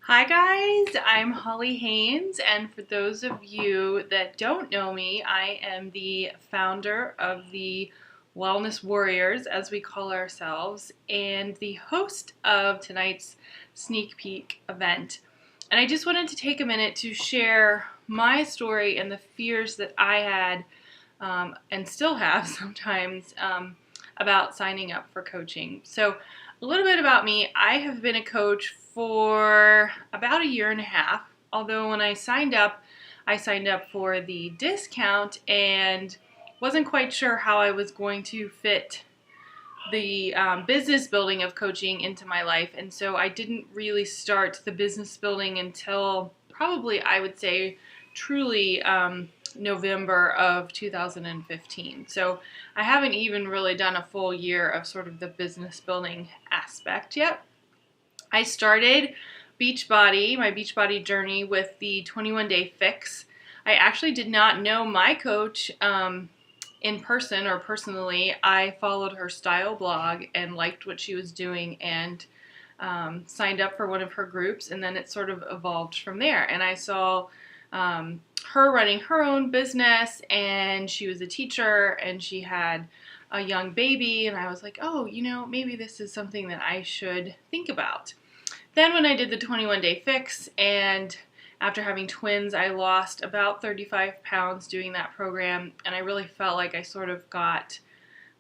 Hi guys, I'm Holly Haynes, and for those of you that don't know me, I am the founder of the Wellness Warriors, as we call ourselves, and the host of tonight's sneak peek event. And I just wanted to take a minute to share my story and the fears that I had and still have sometimes about signing up for coaching. So, a little bit about me. I have been a coach for about a year and a half. Although when I signed up for the discount and wasn't quite sure how I was going to fit the business building of coaching into my life. And so I didn't really start the business building until probably, I would say, truly November of 2015. So I haven't even really done a full year of sort of the business building aspect yet. I started my Beachbody journey with the 21-day fix. I actually did not know my coach in person or personally. I followed her style blog and liked what she was doing and signed up for one of her groups, and then it sort of evolved from there. And I saw her running her own business, and she was a teacher, and she had a young baby, and I was like, oh, maybe this is something that I should think about. Then when I did the 21-day fix, and after having twins, I lost about 35 pounds doing that program, and I really felt like I sort of got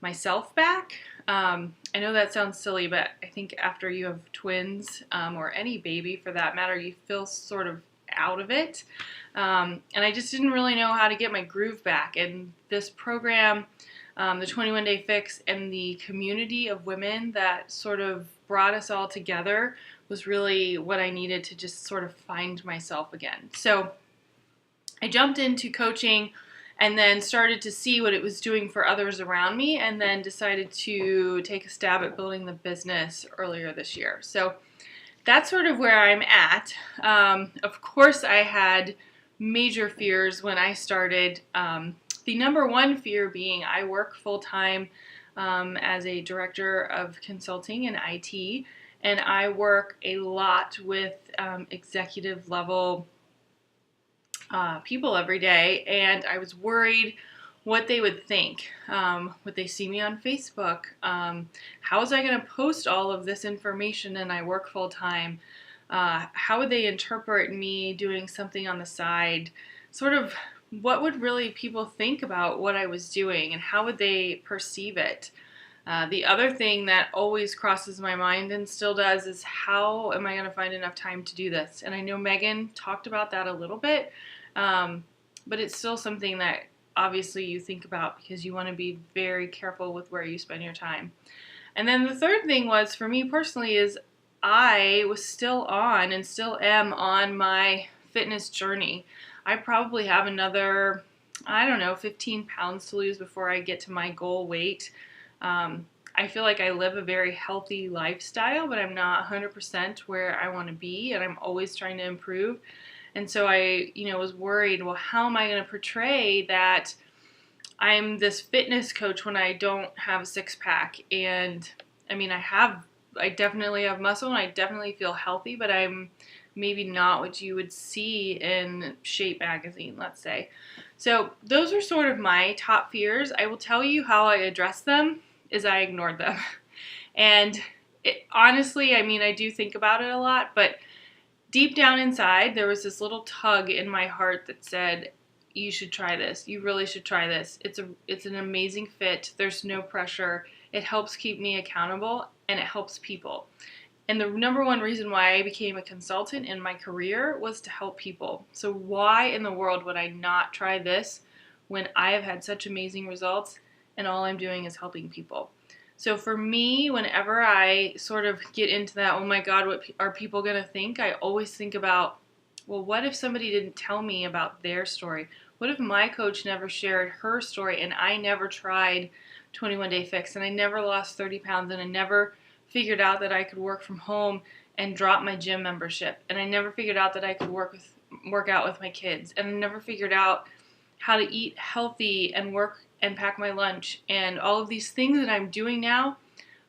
myself back. I know that sounds silly, but I think after you have twins, or any baby for that matter, you feel sort of out of it. And I just didn't really know how to get my groove back. And this program, the 21-day fix, and the community of women that sort of brought us all together was really what I needed to just sort of find myself again. So I jumped into coaching and then started to see what it was doing for others around me, and then decided to take a stab at building the business earlier this year. So that's sort of where I'm at. Of course, I had major fears when I started. The number one fear being I work full-time as a director of consulting in IT, and I work a lot with executive level people every day, and I was worried what they would think. Would they see me on Facebook? How was I going to post all of this information and I work full time? How would they interpret me doing something on the side? Sort of what would really people think about what I was doing, and how would they perceive it? The other thing that always crosses my mind and still does is how am I going to find enough time to do this? And I know Megan talked about that a little bit, but it's still something that obviously you think about because you want to be very careful with where you spend your time. And then the third thing was, for me personally, is I was still on and still am on my fitness journey. I probably have another, 15 pounds to lose before I get to my goal weight. I feel like I live a very healthy lifestyle, but I'm not 100% where I want to be, and I'm always trying to improve. And so I, was worried, well, how am I going to portray that I'm this fitness coach when I don't have a six-pack? And I mean, I definitely have muscle, and I definitely feel healthy, but I'm maybe not what you would see in Shape magazine, let's say. So those are sort of my top fears. I will tell you how I addressed them is I ignored them. And honestly, I mean, I do think about it a lot, but deep down inside, there was this little tug in my heart that said, you should try this. You really should try this. It's an amazing fit. There's no pressure. It helps keep me accountable, and it helps people. And the number one reason why I became a consultant in my career was to help people. So why in the world would I not try this when I have had such amazing results and all I'm doing is helping people? So for me, whenever I sort of get into that, oh my God, what are people going to think? I always think about, well, what if somebody didn't tell me about their story? What if my coach never shared her story and I never tried 21-day fix and I never lost 30 pounds and I never figured out that I could work from home and drop my gym membership, and I never figured out that I could work out with my kids, and I never figured out how to eat healthy and work and pack my lunch, and all of these things that I'm doing now,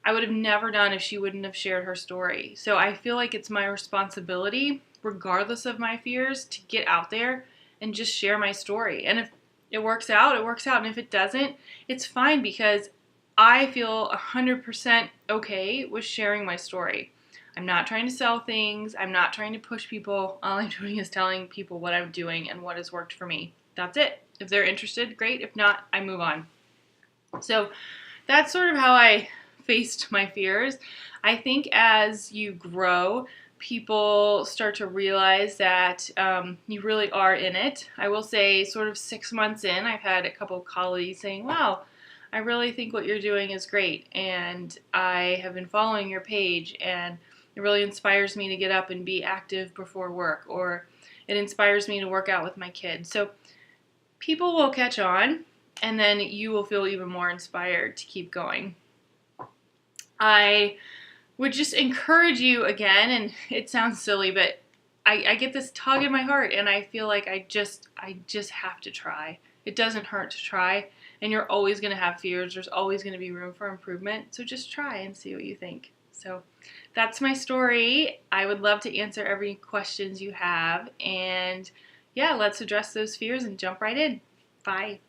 I would have never done if she wouldn't have shared her story. So I feel like it's my responsibility, regardless of my fears, to get out there and just share my story. And if it works out, it works out. And if it doesn't, it's fine, because I feel 100% okay with sharing my story. I'm not trying to sell things. I'm not trying to push people. All I'm doing is telling people what I'm doing and what has worked for me. That's it. If they're interested, great. If not, I move on. So that's sort of how I faced my fears. I think as you grow, people start to realize that you really are in it. I will say, sort of 6 months in, I've had a couple of colleagues saying, wow, I really think what you're doing is great, and I have been following your page, and it really inspires me to get up and be active before work, or it inspires me to work out with my kids. So people will catch on, and then you will feel even more inspired to keep going. I would just encourage you again, and it sounds silly, but I get this tug in my heart, and I feel like I just have to try. It doesn't hurt to try, and you're always going to have fears. There's always going to be room for improvement, so just try and see what you think. So that's my story. I would love to answer every questions you have, and yeah, let's address those fears and jump right in. Bye.